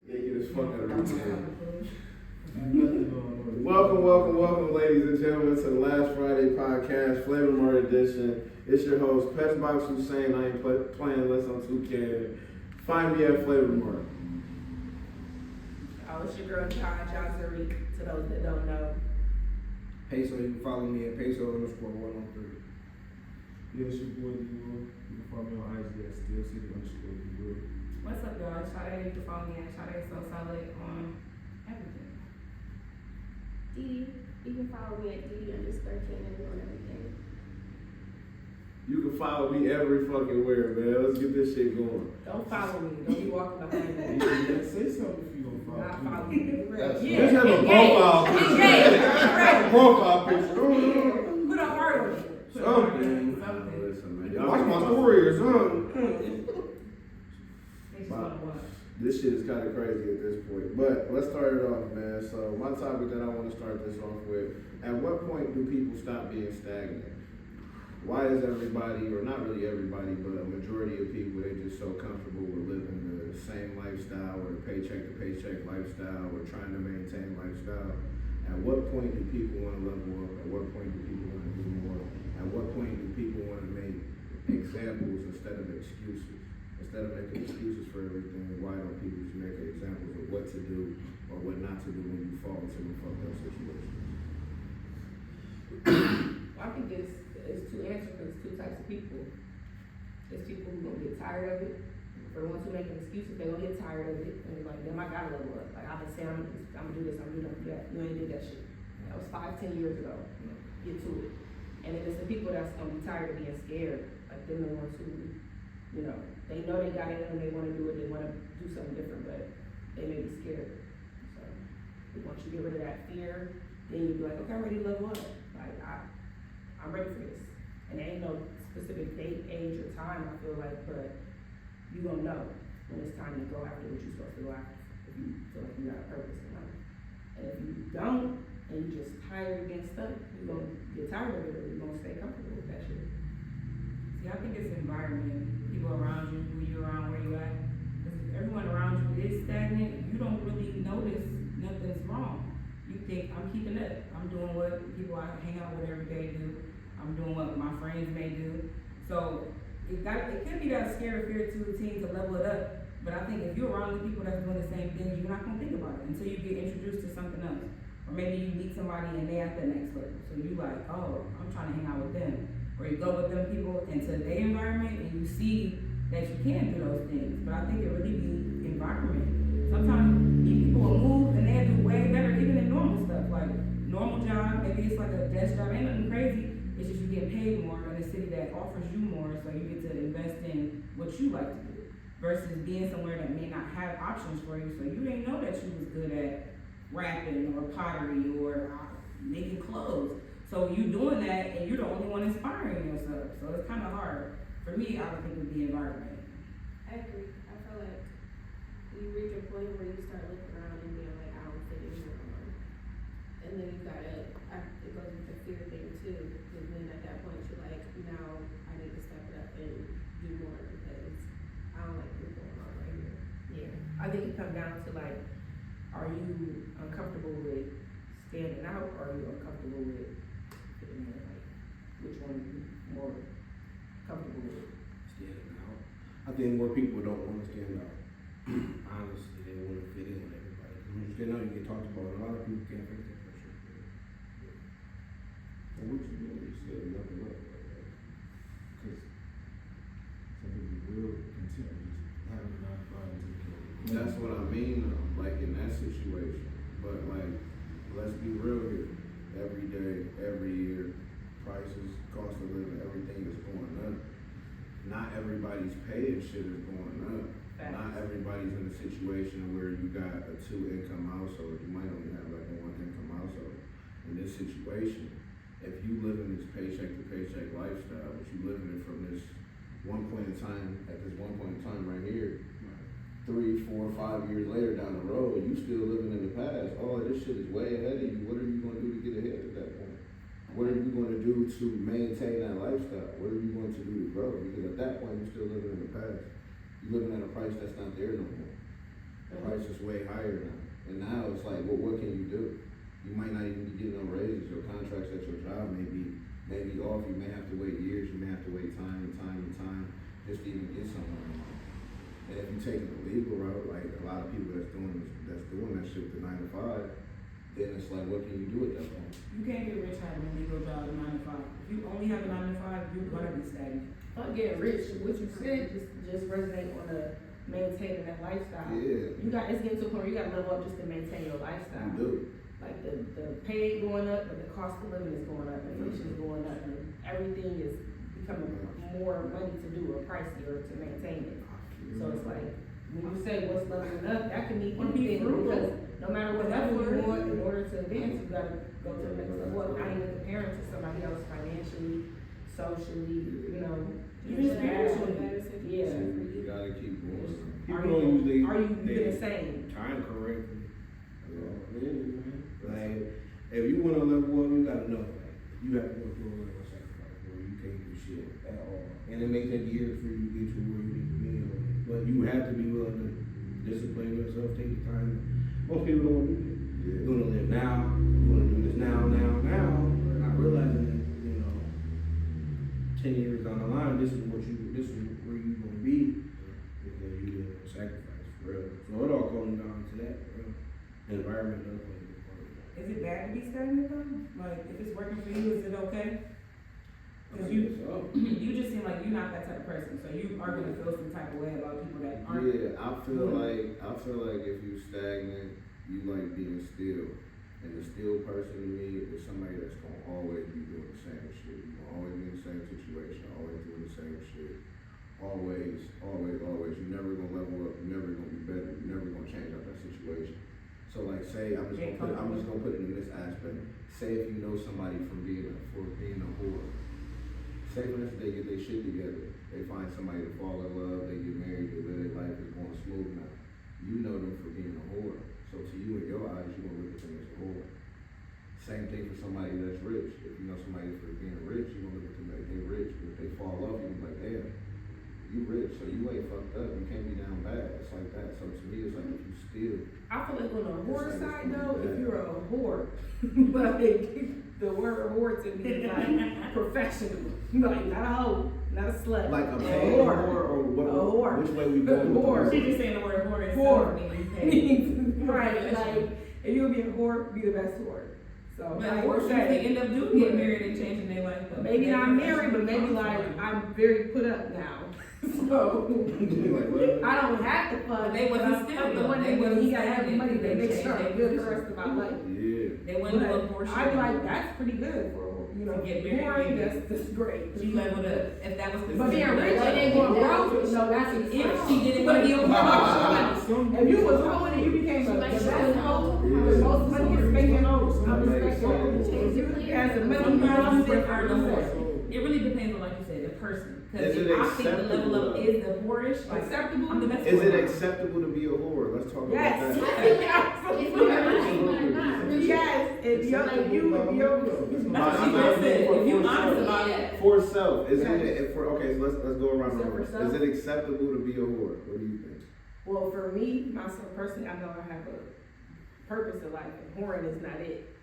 Naked as fuck out of routine. Welcome, ladies and gentlemen, to the Last Friday podcast, Flavor Mart edition. It's your host, Peso Hussein. I ain't playing unless I'm too candid. Find me at Flavor Mart. Oh, it's your girl, John, to those that don't know. Peso, you can follow me at Peso_103. Yeah, it's your boy, D-Will. You can follow me on IG at StillCity_D-Will. What's up, y'all? It's Sade. You can follow me at Sade So Solid on everything. DeDe, you can follow me at DeDe_Cannon on everything. You can follow me every fucking where, man. Let's get this shit going. Don't follow me. Don't be walking behind me. Yeah, say something if you don't follow Not me. follow me. Just have a profile picture. Profile picture. Put a heart on it. Something. Something. Listen, man. Y'all watch my story or something. Wow. This shit is kind of crazy at this point, but let's start it off, man. So my topic that I want to start this off with: at what point do people stop being stagnant? Why is everybody, or not really everybody, but a majority of people, they just so comfortable with living the same lifestyle or the paycheck to paycheck lifestyle or trying to maintain lifestyle? At what point do people want to level up? At what point do people want to do more? At what point do people want to make examples instead of excuses? Instead of making excuses for everything, why don't people just make examples of what to do or what not to do when you fall into a fucked up situation? I think it's two answers. It's two types of people. There's people who gonna get tired of it. For the ones who make excuses, they're gonna get tired of it. And they're like, damn, I gotta level up. Like, I've been saying, I'm gonna do this, I'm gonna do that. You ain't did that shit. That was 5-10 years ago. Get to it. And then there's the people that's gonna be tired of being scared. Like, them the ones who, you know, they know they got it and they wanna do it, they wanna do something different, but they may be scared. So, once you get rid of that fear, then you be like, okay, I'm ready to level up. Like, I'm ready for this. And there ain't no specific date, age, or time, I feel like, but you gonna know when it's time to go after what you're supposed to go after, if you feel like you got a purpose in life. And if you don't, and you just tired of getting stuck, you're gonna get tired of it, or you're gonna stay comfortable with that shit. See, I think it's environment, people around you, who you're around, where you at. Because if everyone around you is stagnant, you don't really notice nothing's wrong. You think, I'm keeping up. I'm doing what people I hang out with every day do. I'm doing what my friends may do. So it could be that scare or fear to the team to level it up. But I think if you're around the people that's doing the same things, you're not gonna think about it until you get introduced to something else. Or maybe you meet somebody and they at the next level. So you like, oh, I'm trying to hang out with them. Or you go with them people into their environment and you see that you can do those things. But I think it really be environment. Sometimes people will move and they'll do way better even in normal stuff. Like normal job, maybe it's like a desk job, ain't nothing crazy. It's just you get paid more in a city that offers you more, so you get to invest in what you like to do. Versus being somewhere that may not have options for you, so you didn't know that you was good at rapping or pottery or making clothes. So you doing that and you're the only one inspiring yourself. So it's kind of hard. For me, I would think it would be environment. I agree. I feel like you reach a point where you start looking around and being like, I don't fit in here anymore. And then you gotta, it goes with the fear thing too. Because then at that point you're like, now I need to step it up and do more because I don't like what's going on right here. Yeah. I think it comes down to like, are you uncomfortable with standing out or are you uncomfortable with fitting in? Like, which one are you more comfortable with? Standing out. I think more people don't want to stand out. Honestly, they want to fit in with everybody. When you stand out, you get talked about. A lot of people can't face that pressure. And what you doing? You said level up, right? Because some people will continue just having a 9 to 5 until they That's what I mean, like in that situation. But like, let's be real here. Every day, every year, prices, cost of living, everything is going up. Not everybody's pay and shit is going up. Facts. Not everybody's in a situation where you got a 2-income household. You might only have like a 1-income household. In this situation, if you live in this paycheck to paycheck lifestyle, but you living it from this one point in time, at this one point in time right here, 3, 4, 5 years later down the road, you still living in the past. Oh, this shit is way ahead of you. What are you going to do to get ahead at that point? What are you going to do to maintain that lifestyle? What are you going to do to grow? Because at that point, you're still living in the past. You're living at a price that's not there no more. The price is way higher now. And now it's like, well, what can you do? You might not even be getting no raises. Your contracts at your job may be off. You may have to wait years. You may have to wait time and time and time just to even get somewhere. And if you take the legal route, like a lot of people that's doing that shit to 9 to 5, then it's like, what can you do at that point? You can't get rich having a legal job at 9 to 5. If you only have a 9 to 5, you're gonna be stagnant. Fuck getting rich, what you said just resonate on the maintaining that lifestyle. Yeah. It's getting to a point where you gotta level up just to maintain your lifestyle. You do. Like the pay going up, but the cost of living is going up, inflation is going up, and everything is becoming more money to do or pricier to maintain it. So it's like, when you say what's leveling up, that can mean Or be anything, frugal. because no matter what level you want, in order to advance, you gotta go to the next level. Well, not even comparing to somebody else financially, socially, even spiritually. Yeah. You gotta keep going. People don't use Are you the same? time correctly. That's all it is, man. Like, if you wanna level up, you gotta know, like, you have to go through a level of sacrifice where you can't do shit at all. And it may take years for you to get to where you need to be. But you have to be willing to discipline yourself, take your time. Most people don't want to do that. Yeah. You wanna live now, you wanna do this now, not realizing that, 10 years down the line, this is where you're gonna be, because you didn't sacrifice, for real. So it all comes down to that, bro. The environment does play a big part of that. Is it bad to be stagnant though? Like, if it's working for you, is it okay? Cause I you guess so. you just seem like you're not that type of person, so you are gonna feel some type of way about people that aren't. Yeah, I feel like if you stagnant, you like being still. And the still person to me is somebody that's gonna always be doing the same shit. You're gonna always be in the same situation, always doing the same shit. Always. You're never gonna level up, you're never gonna be better, you're never gonna change out that situation. So like say, I'm just gonna put it in this aspect. Say if you know somebody from being a whore. Say for instance, they get their shit together, they find somebody to fall in love, they get married, they live their life, is going smooth now. You know them for being a whore. So to you, in your eyes, you're gonna look at them as a whore. Same thing for somebody that's rich. If you know somebody for being rich, you're gonna look at them like they're rich. But if they fall off, you're gonna be like, damn, you rich, so you ain't fucked up. You can't be down bad. It's like that. So to me, it's like if you steal. I feel like on the whore It's like side it's though, bad. if you're a whore, like the word whore to me is like professional, like not a hoe, not a slut, Like a a paid whore. whore or what? A whore. Which way we A going? with whore. this? She just saying the word whore instead Whore. of being paid. Right, like if you would be a whore, be the best whore. So But like or we're they saying, end up doing get married and changing their life. But maybe they not married, but maybe professionally like fine. I'm very put up now. So Like, what? I don't have to fuck. But they wasn't but still I'm though. one They thing, wasn't he gotta have stagnant. money They to make changed sure their I'm good the position. rest of my life. Yeah. They went to a But portion. I'm like, that's pretty good for, To get married. whoring, that's great. She leveled up. If that was the But being rich and then going broke, no, that's an If if she didn't want to be a If you was hoeing and you became the best hoe, with most money you're making, I'm respecting you. You had some money, Some you girls know, prefer the whore. It really depends on, like you said, the person. Because Is if it I think the level up acceptable, is the whorish, like, Acceptable? I'm the best Is it whore. acceptable to be a whore? Let's talk Yes. about that. If you're right or not. Yes, if you're, That's what she just said. If you honest about it, For self, is Yeah. it for okay? So let's go around the So for room. self? Is it acceptable to be a whore? What do you think? Well, for me, myself personally, I know I have a purpose in life, and whoring is not it.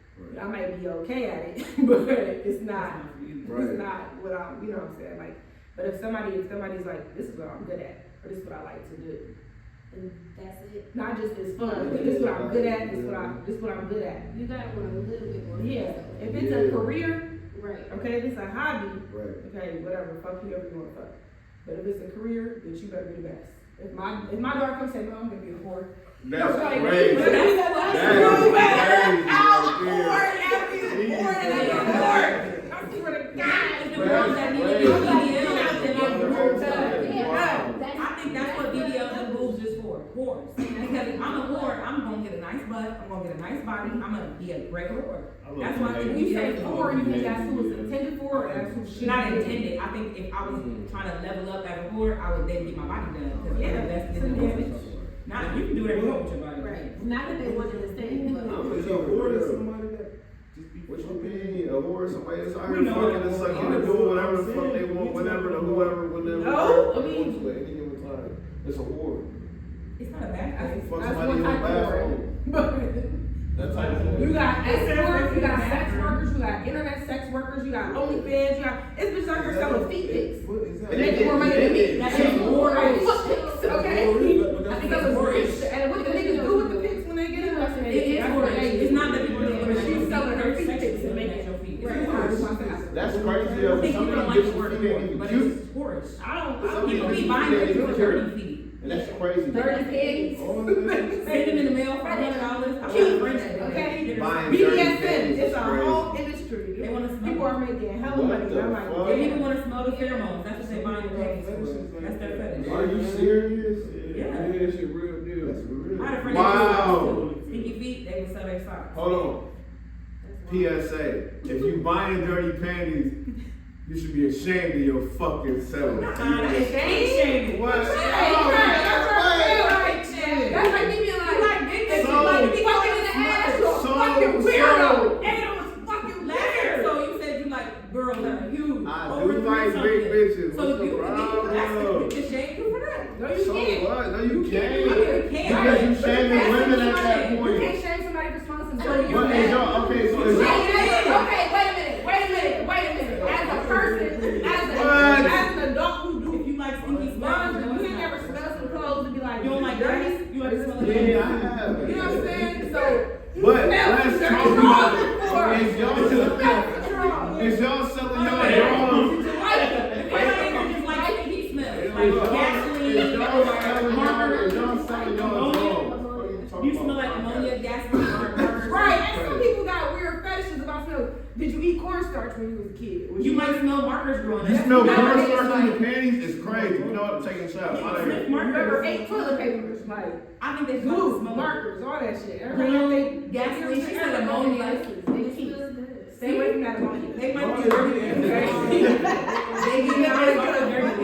I might be okay at it, but it's not. not for you. Right. It's not what I'm, you know what I'm saying? Like, but if somebody's like, this is what I'm good at, or this is what I like to do. And that's it. Not just it's fun, but this is what I'm good at, this is what I'm good at. You gotta want a little bit more. Yeah. fun, If it's a career, Right. okay, if it's a hobby, Right. okay, whatever, fuck whoever you wanna fuck. But if it's a career, then you better be the best. If my daughter comes and say, no, I'm gonna be a whore. That's like, crazy. That's crazy out, right whore, there. Abby is a whore, and I'm a whore. I swear to God. It's the girls that need to Crazy. do BBLs and Wow. I think that's what BBLs and boobs is for, whores. Because if I'm a whore, I'm gonna get a nice butt, I'm gonna get a nice body, I'm gonna be a regular whore. That's why I think When you say BBLs are whore, you think that's who it's intended for, or that's who should not be? intended. I think if I was trying to level up as a whore, I would then get my body done. Because Yeah. I'm invested in the business. Not, you can do whatever you want with your body. Right. Not that they wanted to stay, but. Is a whore somebody that just be what you mean? A whore is somebody that's out We here know fucking what and a sucking whore and is. doing whatever the fuck they want, whenever to whoever, whenever. No, I wherever they mean- want to at any given time. It's a whore. It's not a bad thing. Fuck That's somebody one in the type of bathroom. That type of You thing. got escorts, you got sex Bathroom. workers, you got internet sex workers, you got OnlyFans, you got, it's bitches out here selling feet pics. What is that? And They make more money than me. That's They make more more money rich. than foot pics, okay? But I think that's that was more rich. rich. And what the niggas do with the pics when they get it? That's what It is that's more what rich. they It's do. not that people don't But she's selling her feet pics to and make making your feet. Right. That's crazy. I Yo. think Some people of don't these like bitches to work feet for ain't it, even but cute. it's tourist. Some People of be these buying feet ain't pictures even of cute. dirty feet. And that's crazy. Dirty pigs. Send them in the mail for $100. Cute, okay? Buying dirty BDSM, panties it's is a crazy. whole industry. They wanna smell People it. are making hella What money. the I'm like, fuck? They damn. even want to smell the pheromones. That's what they buy in the panties for. That's their fetish. Are you serious? Yeah. That shit real deal. That's real. I had a friend Wow. that stinky feet, they would sell their socks. Hold on. PSA. If you buying dirty panties, you should be ashamed of your fucking self. They shame What? Hey, that's like me being like, It's So- like you be fucking in the ass, you a So- fucking so- weirdo. And it was fucking last weird. So you said you like girls that are huge. I over do 3 like something. big bitches. So What's the you problem? can shame you for that. No, you So can't. what? No, you You can't. can't. Because you shaming women at that You point. can't shame somebody for smelling some So dirty. you're What is y'all? Okay, so is y'all. Okay, wait a minute. As a person, What? as an adult who do If you like stinky laundry, smells, you ain't never smell some clothes and be like, You don't like dirty? You like to smell the Yeah, I dirty? have. You know what I'm saying? So, But smell let's some talk dirty about drawers is y'all before. is y'all selling y'all Like drawers? Everybody just like stinky smells. Is Like y'all gasoline, selling markers. y'all selling y'all drawers? You smell like ammonia, gasoline, markers. Right, and some people got weird fetishes about smells. Did you eat cornstarch when you was a kid? Was You might smell markers growing up. You smell That's not cornstarch what in it your is panties? It's crazy. You know what? I'm taking a shot. I'm out of here. You ever ate toilet paper? Like, I think they smell glue, smell markers, all that shit. Everybody Glue, think gasoline, she said everybody ammonia. likes they keep. Stay away from that ammonia. They might be dirty. They get Yeah, dirty.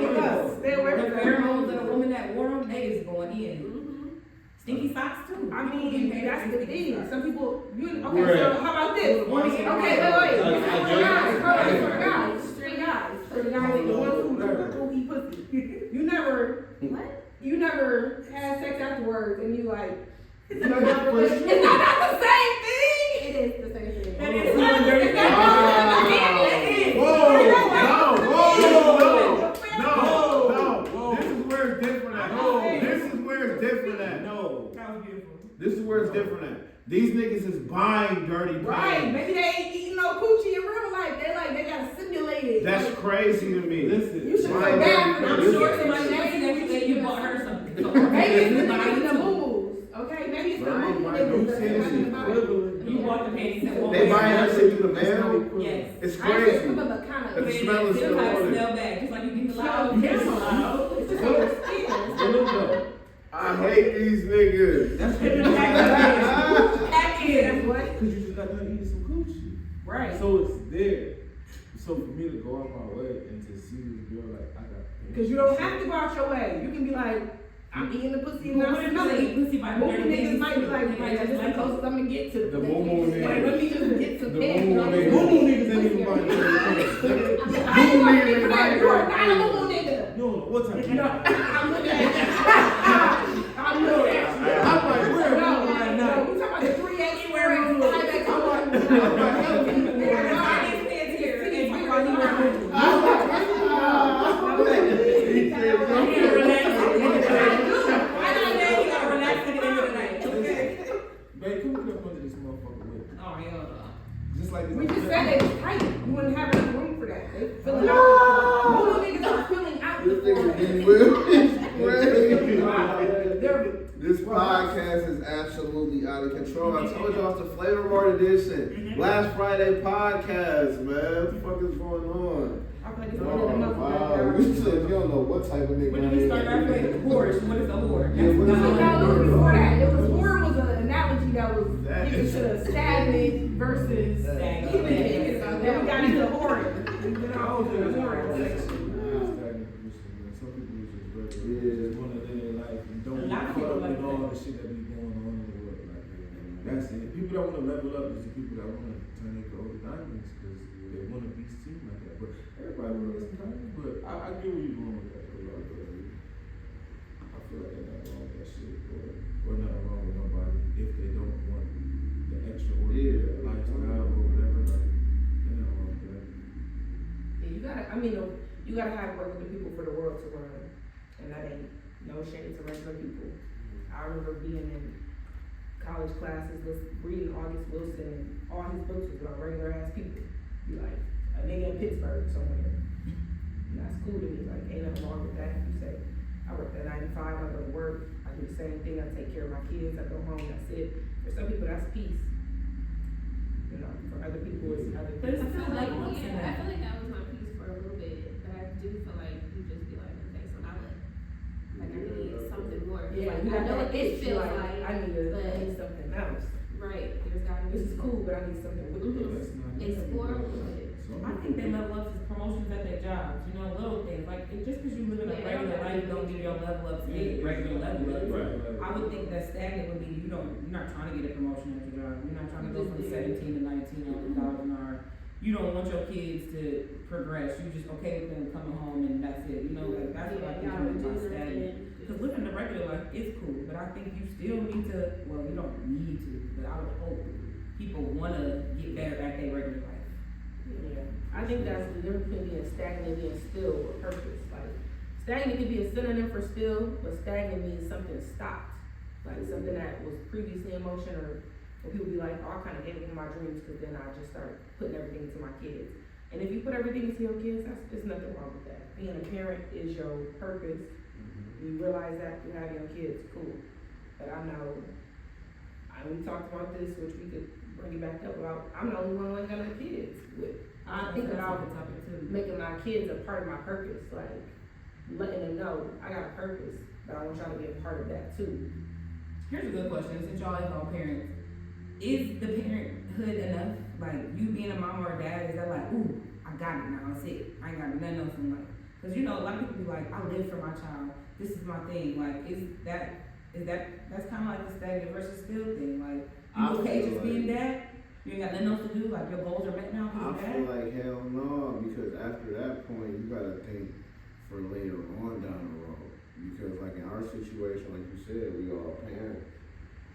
good. Stay away The from that. pheromones of a woman that wore them, they is going in. Stinky socks too. I mean, that's the thing. Some people, okay, Right. so how about this? Okay, wait. For the guys, the ones who eat pussy. You never had sex afterwards and you like, it's not the same thing. It is the same thing. That is not dirty. It's not- No. This is where it's different at. This is where it's different at. No. That was beautiful. This is where it's different at. These niggas is buying dirty Right, panties. maybe they ain't eating no coochie in real life. They gotta simulate it. That's Like, crazy to me. Listen. you should feel Buying bad for dirty I'm them. sure panties. somebody next to that said you bought her something. So Maybe it's the buy niggas in the too. boo-boos, okay? Maybe it's the Right, boo-boo right. niggas You that's said it's talking about it. equivalent. You bought the panties and won't They wear buying them. that shit through the mail. Yes. It's I said crazy. some of the kind of The smell is Still still have on it. smell bad, just like you get the smell loud. of camera. It's just on your skin. I hate these niggas. That's Pack in. That's what? because you just got done eating some coochie. Right. So it's there. So for me to go out my way and to see this girl like I got. Because you don't have to go out your way. You can be like, I'm eating the pussy and But I'm what if smelling you it. eat pussy by Moo dirty niggas niggas might be like, too? man, this is the closest I'm gonna get to The moo-moo Like, niggas. let me just get some The pants. moo-moo niggas. Moo-moo niggas ain't even buying dirty panties. How you gonna be that? You are not a moo nigga. You don't know what type of. You know, I'm looking at you. I'm looking at you. I'm like, where No, am I right no, now? we talking about the 3X He wearing square, moo-moo. 5X. I'm like, I didn't stand here and talk about you wearing moo-moo. He said, You gotta relax at the end of the night. I I know said that. you gotta relax at the end of the night, okay? Babe, come get up under this motherfucker with me. Oh, hell no. Just like this. We just said it was tight. You wouldn't have enough room for that. They filling out. Moo niggas are filling out the this nigga getting They're This podcast is absolutely out of control. I told y'all it's the Flavor Mart edition. Last Friday podcast, man. What the fuck is going on? I feel like it's Oh, one of the wow. You said you don't know what type of nigga When I do we start our am. with whores? What is a whore? Yeah, what is a not- whore? before that. It was whore was an analogy that was That given is- to the stagnant versus Stagnant. then we got into whoring. You know, I don't think it's whoring. Some people is just regular. Yeah. Just want to live their life and don't A lot of get people caught up like in all that. the shit that be going on in the world. Like, that's it. People that want to level up is the people that want to turn their gold to diamonds because they want to be seen like that. But everybody want to some diamonds. But I get where you're going with that. Though, like, I feel like they're not wrong with that shit. I mean, you gotta have regular people for the world to run, and that ain't no shade to regular people. I remember being in college classes, reading August Wilson, and all his books was about regular ass people. Be like, a nigga in Pittsburgh somewhere. And that's cool to me, like, ain't nothing wrong with that. You say, I work at 9 to 5, I go to work, I do the same thing, I take care of my kids, I go home, that's it. For some people, that's peace. You know, for other people, it's other But it's I feel still like, levels in yeah, I that. feel like that was my piece for a little bit, but I do feel like you just be like, okay, so now what? Like, I need something more. Yeah, Like, you I got know that what this itch, feels like, like, I need something else. right, there's gotta be. This is cool, but I need something with Mhm. this. Explore a little bit. I think they level ups is promotions at their jobs, you know, little things, like, just cause you live in a Yeah, regular yeah. life, don't give your level ups a regular level up. Right. I would think that stagnant would be, you're not trying to get a promotion at your job, you're not trying to go from 17 to 19 $1,000 an hour. You don't want your kids to progress, you just okay with them coming home and that's it, you know, like, that's what I think Y'all about do stagnant. nothing. Cause living the regular life is cool, but I think you still need to, well, you don't need to, but I would hope people wanna get better at their regular life. Yeah, I think that's the difference between being stagnant and being still with purpose. Like, stagnant can be a synonym for still, but stagnant means something stopped. Like something that was previously in motion, or people be like, oh, I kinda gave up my dreams, cause then I just start putting everything into my kids. And if you put everything into your kids, there's nothing wrong with that. Being a parent is your purpose. You realize that you have your kids, cool. But I know, we talked about this, which we could bring it back up about, I'm the only one who ain't got no kids. I think about That's a topic too. making my kids a part of my purpose, like letting them know I got a purpose, but I want y'all to be a part of that too. Here's a good question, since y'all ain't all parents, is the parenthood enough? Like, you being a mom or a dad, is that like, ooh, I got it now, that's it, I ain't got nothing else in life? Cause you know, a lot of people be like, I live for my child, this is my thing, like, that's kinda like the stagnant versus still thing, like, I you okay feel just like- being dad? You ain't got nothing else to do, like, your goals are met now, I cause you're feel dad? like hell no, because after that point, you gotta think for later on down the road. Because like in our situation, like you said, we all parents.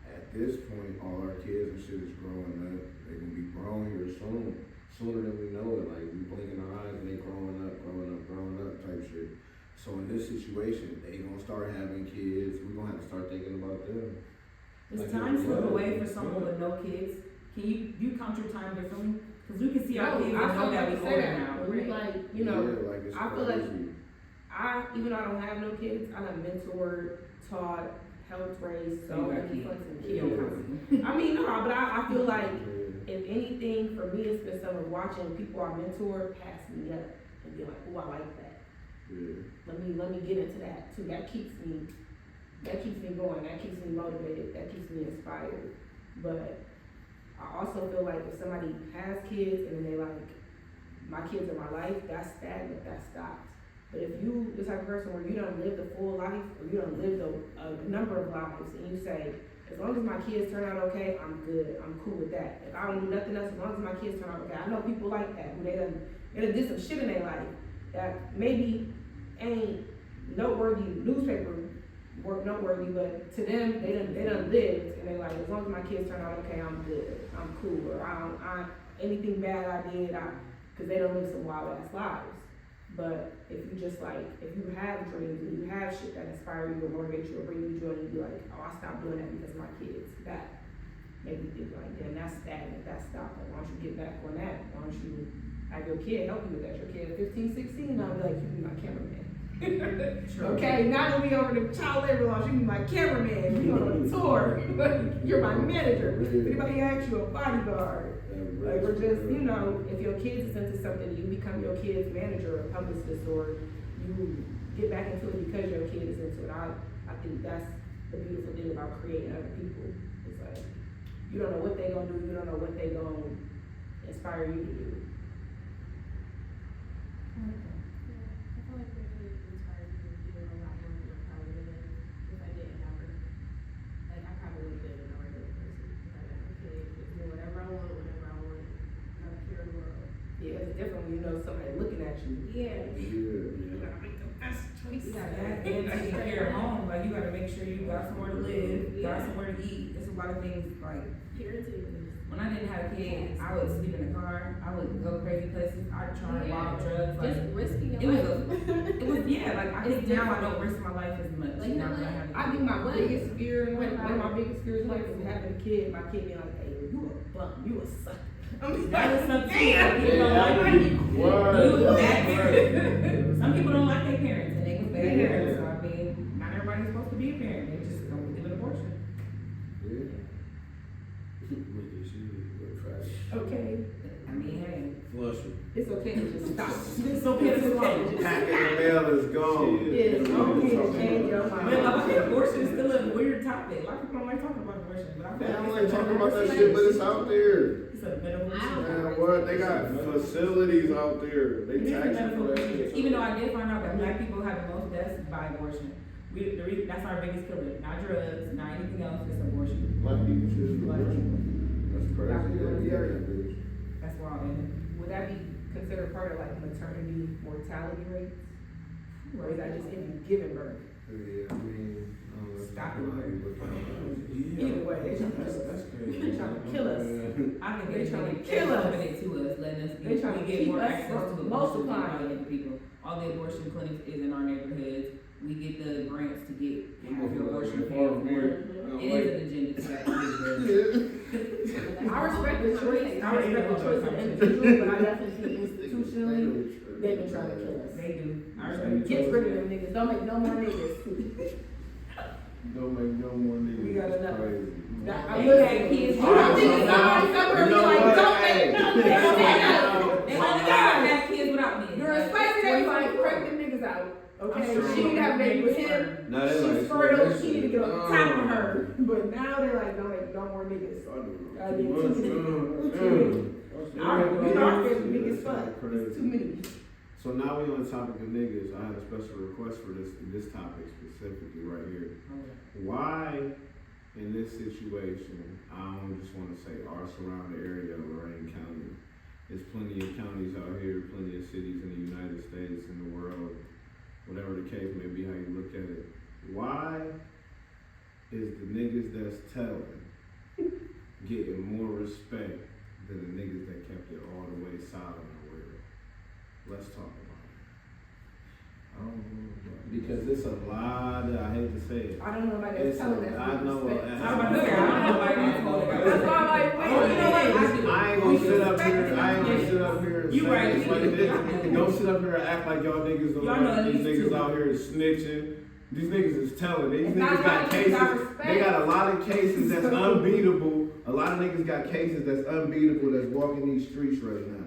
At this point, all our kids and shit is growing up. They're gonna be grown here soon, sooner than we know it. Like we blinking our eyes and they growing up type shit. So in this situation, they gonna start having kids. We gonna have to start thinking about them. Does Like, time slip yeah. away for someone with no kids? Can you count your time differently? Cause we can see our kids and I know feel that like we say older that. now. When we like, you know, Yeah, like it's I feel like crazy. even though I don't have no kids, I done mentored, taught, helped raise so You got many kids. fucking You don't kids. count them. I mean, no, but I feel like Yeah. if anything, for me, it's been someone watching people I mentor pass me up and be like, oh, I like that. Yeah. Let me get into that too. That keeps me going. That keeps me motivated. That keeps me inspired. But I also feel like if somebody has kids and then they like, my kids are my life, that's stagnant. That stops. But if you the type of person where you don't live the full life, or you don't live a number of lives, and you say, as long as my kids turn out okay, I'm good. I'm cool with that. If I don't do nothing else, as long as my kids turn out okay. I know people like that who they done did some shit in their life that maybe ain't noteworthy newspaper work noteworthy, but to them they done lived, and they like, as long as my kids turn out okay, I'm good. I'm cool. Or I anything bad I did, cause they don't live some wild ass lives. But if you just like, if you have dreams and you have shit that inspire you or motivate you or bring you joy, and you be like, oh, I stopped doing that because of my kids. That make me think like, damn, that's stagnant, that's stopped. Like, why don't you get back on that? Why don't you have your kid help you with that? Your kid at 15, 16, I'll be like, you be my cameraman. Okay, now that we over the child labor laws, you be my cameraman. We on a tour. You're my manager. If anybody asks you, a bodyguard. Like, we're just, you know, if your kids is into something, you become your kid's manager or publicist, or you get back into it because your kid is into it. I think that's the beautiful thing about creating other people. It's like, you don't know what they gonna do, you don't know what they gonna inspire you to do. Yeah, I feel like they could inspire me to do a lot more than I probably would have if I didn't have her. Like, I probably would have been a regular person if I didn't have a kid. Just do whatever I want, whenever I want. Not care in the world. Yeah, it's different when you know somebody looking at you. Yeah. You gotta make the best choice. You gotta That and taking care of home, like, you gotta make sure you got somewhere to live, got somewhere to eat, there's a lot of things, like, parenting. when I didn't have a kid, I would sleep in the car, I would go crazy places, I'd try and rob drugs, like, Just risking it your was, life. it was, yeah, like, I It's think now I different. don't risk my life as much, Like, now you know that I have a I kid. think my biggest fear, one of my biggest fears in life is having a kid, my kid being like, hey, you a bum, you a sucker. I'm That is something damn. people don't like. Word. You bad parents. Some people don't like their parents, and they was bad parents, so I mean, not everybody's supposed to be a parent, they just don't give an abortion. What they should. Okay, I mean, hey, Flush them. it's okay to just stop. it's okay to swallow. Pack in the mail is gone. It's okay to change your But mind. I think abortion is still a weird topic. A lot of people don't like talking about abortion, but I They feel don't like like talking about that shit, but it's out there. it's a medical I issue. don't Man, what? They got facilities out there. They It is a tax you medical for that issue. shit. Even though I did find out that black people have the most deaths by abortion. That's our biggest killer. Not drugs, not anything else, it's abortion. Black people choose Black abortion. people. That's Black crazy. people Yeah, is yeah, dirty. bitch. That's wild, and Would that be considered part of like maternity mortality rates? Or is that just if you giving birth? Yeah, I mean, I don't know. Stop it. Either way, they trying That's to, crazy. they trying to kill us. I think They they trying to trying kill us. it to us, letting us They trying to we get keep more us access from to abortion multiplying. than other people. All the abortion clinics is in our neighborhoods. We get the grants to get half your abortion paid for. It is an agenda to that. I respect the choice, I respect the choice of the individual, but I definitely think institutionally, they've been trying to kill us. They do. I respect the Get choice. rid of them niggas, don't make no more niggas. Don't make no more niggas. We got It's enough. crazy. That- I They look got at kids. You don't think it's somebody somewhere You be know like, what? don't Hey. make no, they don't make no. They Oh want my to God. have kids without me. You're a spicy, they was like, crank them niggas out, okay? I'm sure. She didn't have a baby with him, Now they like, she's fertile, so she need to get on top of her. But now they're like, don't make no more niggas. I did too many. Our fish big as fuck, it's too many. So now we on the topic of niggas. I had a special request for this topic specifically right here. Why, in this situation, I don't just want to say our surrounding area of Lorain County. There's plenty of counties out here, plenty of cities in the United States, in the world, whatever the case may be, how you look at it. Why is the niggas that's telling getting more respect than the niggas that kept it all the way silent or whatever? Let's talk about it. I don't know. Because it's a lot of, I hate to say it. I don't know about that It's telling a- that. I know, respect. and- I was about to say, I don't know why you told her. That's why I'm like, wait, you know what? I do. I ain't gonna sit up here, I ain't gonna sit up here and You say right. this like this. Don't sit up here and act like y'all niggas don't Y'all know know these at least niggas two. out here is snitching. These niggas is telling. These It's not niggas got about cases. niggas I respect. They got a lot of cases that's unbeatable. A lot of niggas got cases that's unbeatable that's walking these streets right now.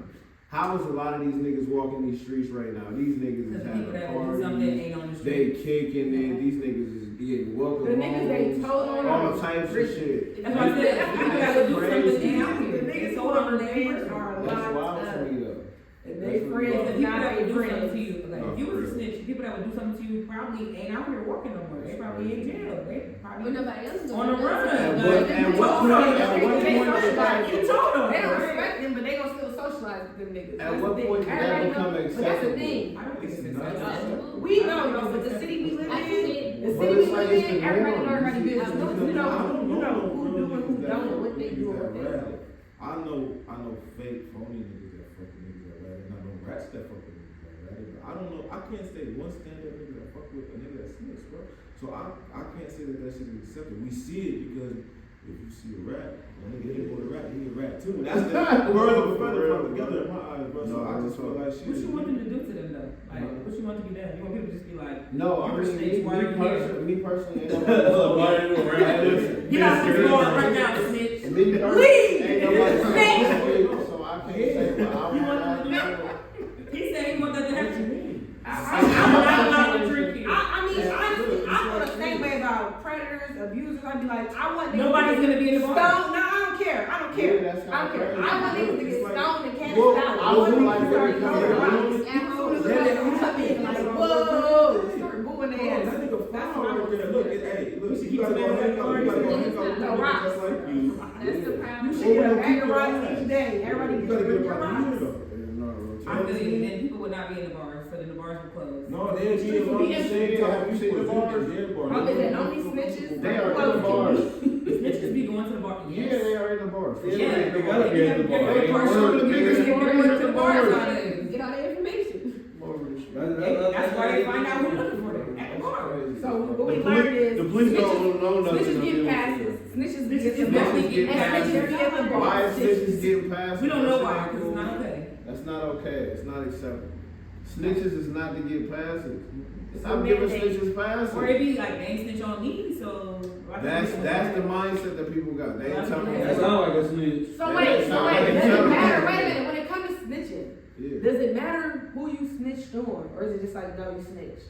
How is a lot of these niggas walking these streets right now? These niggas is Because the people having that will do something parties. ain't on the They street. kicking it. These niggas is getting welcome The niggas they homes, told on all us. types of shit. That's why I said, people that will do something out The here. niggas They who told are on their neighbors neighbors. are That's locked wild up. to me though. And That's they what friends The is people not that would they do something friends. to you, like, if you was a snitch, people that would do something to you probably ain't out here working no more. They probably in jail. They When probably nobody else is on the doing run. it. And Like, what- you and told what them. point- at what They point- socialize. You told them. They don't respect them, but they gonna still socialize with them niggas. At That's what the thing. point did that Everybody become know, but that's the acceptable? thing. I don't think it's It's not acceptable. We don't know, but the city we live I in, think the But city it's we like live it's in, the everybody know norm. everybody business. You know who do and who don't, and what they do and what they don't. I know fake phony niggas that fuck with niggas that rap, and I know rats that fuck with niggas that rap. But I don't know. I can't say one stand up nigga that fuck with a nigga that snitch, bro. So I can't say that shit is accepted. We see it because if you see a rat, a nigga hit with a rat, he a rat too. That's the word of a feather come together in my eyes, bro. So I just feel like shit. What you want them to do to them though? Like, what you want to be done? You want people to just be like, No, I you were mean, snitch, why are you here? me personally, ain't nobody. Hey, listen, Get out this door right now, snitch. me personally, Leave! ain't nobody. Snitch! So I can't say what I You want want them to to do? do. He said he want that to happen. I'm I'm not not allowed allowed to drink here. I mean, honestly, I feel the same way about predators, abusers. I'd be like, I want niggas Nobody's to gonna be in the get bar. stoned. No, I don't care. I don't care. Yeah, that's I don't care. kinda I want crazy. niggas to get stoned and cast Well, out. I I want would niggas like to start to throwing get rocks. At As soon as home. they come in, like, whoa, start booing their ass. That nigga That's foul what I right want there. to Look, do. hey, look, We should you keep gotta to go that hang out. You gotta go hang out with No niggas rocks. just like you. That's the problem. You should get a bag of rocks each day. Everybody You gets gotta your get up out rocks. of here. I feel you, then people would not be in the bars, so then the bars would close. No, they'll be Streets in will be the empty. same time. Have you seen the bars? Oh, is it only snitches? They are in the bars. Snitches be going to the bar. Yeah, they are in the bars. bars. For Yeah, sure. they gotta be at the bar. Every bar show them niggas get more to the bars nowadays. Get all the information. That's why they find out who's looking for them at the bar. So what we learned is The police don't know nothing. snitches of get them. passes, snitches Snitches get get the passes. and snitches get the Why bar. is snitches getting passed? We don't know why, because it's not okay. That's not okay. It's not acceptable. Snitches is not to get passes. It's Stop a giving mandate. snitches passes. Or it be like, they ain't snitch on me, so. That's the mindset that people got. They ain't telling me. That sound like a snitch. So wait, That's not like does it's it not matter, okay. wait a minute, when it comes to snitching, Yeah. does it matter who you snitched on, or is it just like, no, you snitched?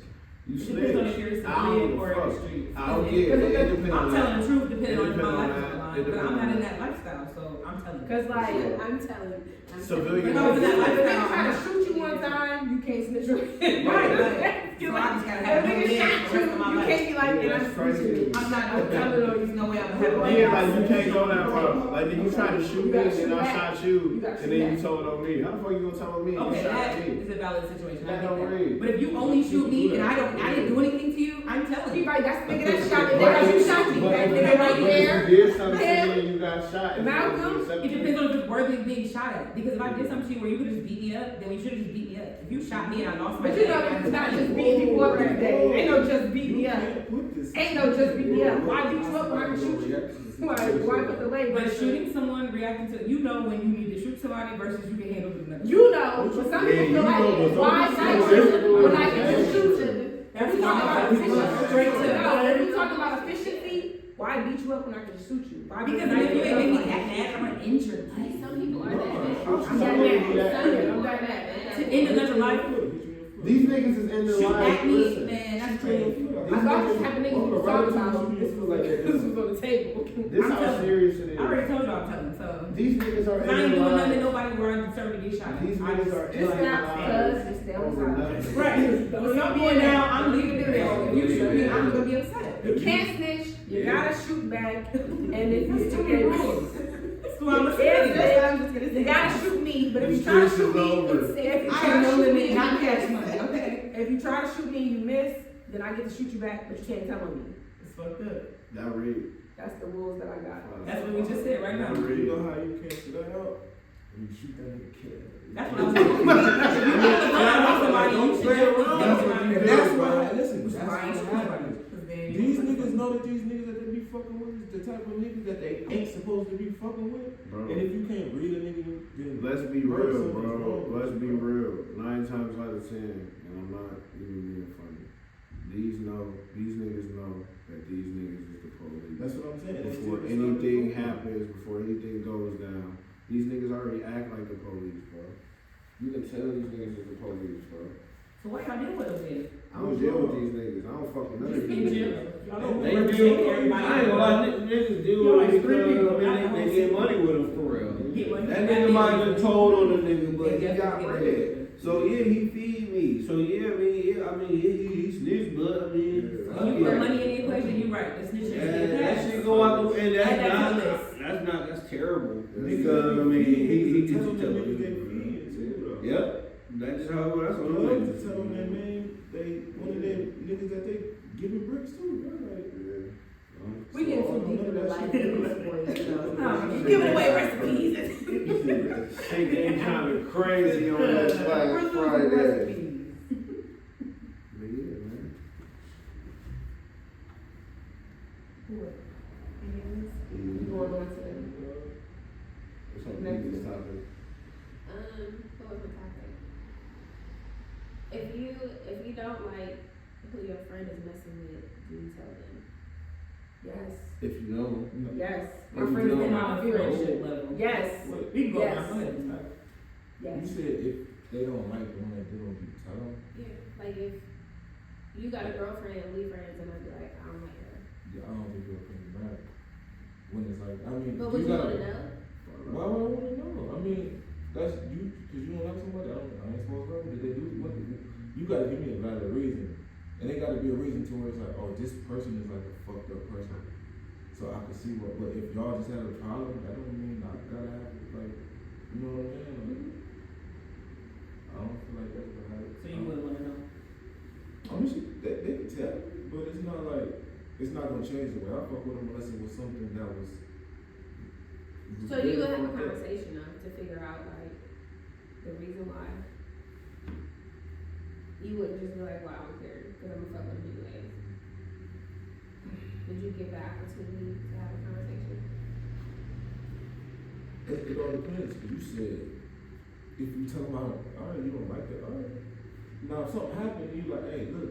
You It depends on if snitch. you're I don't give or a in the fuck. street. I don't care. It depends I'm on telling that. the truth, depending It on if my depends on life that. is It alive, but depends I'm not on in that. that lifestyle, so I'm telling you. Cause like, I'm telling. Civilian. When I was in that if a lifestyle, nigga try to shoot you one time, you can't snitch on him. Right, right. You So like, I just gotta if have a no nigga leg shot for the you, rest of my you life. can't be like, Yeah, and I'm that's crazy. snitching. I'm not gonna tell you, there's no way I'm gonna have a Yeah, like you can't go that route. Like then you try to shoot You me gotta and shoot then I back. shot you You gotta and shoot then you back. told on me. How the fuck you gonna tell on me? Okay, You shot that me. is a valid situation. I That get don't that. read. But if you only shoot me and I didn't do anything to you, I'm telling He you. right, that's the nigga that shot me, that you shot me, that nigga right there. If you did something to Him. me and you got shot. and Malcolm. you accepted It depends on if it's worthy of being shot at. Because if I did something to you where you could just beat me up, then you should have just beat me up. If you shot me and I lost my But you leg, know, I'm it's not telling just you. beating people up every day. Ain't no just beat me up. can't put this. Ain't no just beat me up. Why beat you up when I can shoot you? Why put the leg? But shooting someone, reacting to, you know when you need to shoot somebody versus you can handle it another. You know, but some people feel like, why fight you when I can just shoot you? That's We talking about why efficiency. straight to No, if we talking about efficiency, why beat you up when I can just shoot you? Why because beat if you ain't make me up? that mad, I'm gonna injure you. Like, some people are that bad. I'm that mad. I'm that mad. To end another life, These niggas is in the shoot life. at me, Listen. man, that's crazy. I thought this type of niggas was talking about. This was on the table. This I'm how telling- serious it I already is. told you I'm telling, so. These niggas are I ain't in the doing nothing to life. nobody where I deserve to get shot at. These I niggas just- are in Just the not because life. it's down Over south. nothing. Right, but when I'm going down, I'm leaving it there. If you shoot me, I'm gonna be upset. You can't snitch, you gotta shoot back, and if That's too you many rules. That's what I'm You saying. can't gotta shoot me, but if you try to shoot me, if you I try have to no shoot limit, me, not cash money, okay? if you try to shoot me and you miss, then I get to shoot you back, but you can't tell on me. It's fucked up. That read. That's the rules that I got. That's what we just said right now. You know how you cancel that out? When you shoot that nigga kid. That's what I'm saying. If you have a gun on somebody, you should play around. definitely- That's why, listen, Which is that's why I ain't what shooting happens. nobody. 'Cause then you- These niggas know that these niggas that they be fucking with is the type of niggas that they ain't supposed to be fucking with. Bro. And if you can't read a nigga, then Let's be bro, real, something's bro. wrong. Let's be real. 9 times out of 10, and I'm not even being funny. These niggas know that these niggas is the police. That's what I'm saying. They Before still anything decide to go. happens, before anything goes down, these niggas already act like the police, bro. You can tell these niggas is the police, bro. So what y'all deal with them then? I don't deal with these niggas. I don't fuck with none of Just these in niggas. general. Y'all don't They represent deal with everybody. I ain't gonna lie, niggas deal Yo, with it's it three because people. they get money with them for real. Get money. That nigga might have been told on the nigga, but They he got definitely bread. get So yeah, he feed me. So yeah, he snitched, but I mean, Yeah. fuck You put it. money in the equation, you right. The snitch Yeah, is that shit go out the and Add that to the that's terrible. Yeah. Because I mean he Tell gets them you that telling niggas get you. feed too, though. Yep. That's just how that's I what love I'm to tell them that, man, they one of them niggas that they giving bricks to, bro. Like, We get too deep in the life at this point, you know. You Giving away recipes. Shit getting kind of crazy on that Black Friday. recipes. But yeah, man. Going on to What's up, this topic? What was the topic? If you don't like who your friend is messing with, do you tell them? yes, If you know. yes. If My you friends know. in On my a field. friendship level. Yes, We can go Yes. around. Go ahead and start. you yes. said if they don't like the one that deal with you, tell them. Yeah. Like if you got a girlfriend and we friends and I'd be like, I don't like her. Yeah, I don't think your opinion matters. When it's like, I mean, But would you gotta. wanna know? Why would I wanna know? I mean, that's you, cause you don't like somebody. I ain't supposed to love them. Did they do what? You gotta give me a valid reason, and it gotta be a reason to where it's like, oh, this person is like a fucked up person. So I can see what. But if y'all just had a problem, that don't mean I gotta have like, you know what I'm saying? Like, I don't feel like that's gonna happen. So you wouldn't wanna know. I mean, they can tell, but it's not like it's not gonna change the way I fuck with them unless it was something that was So you would have a conversation though, to figure out like, the reason why. You wouldn't just be like, well, I don't care, cause I'm gonna fuck with you anyways. Would you give the opportunity to have a conversation? It all depends, cause you said, if you tell them, alright, you don't like it, alright. Now, if something happened, you like, hey, look,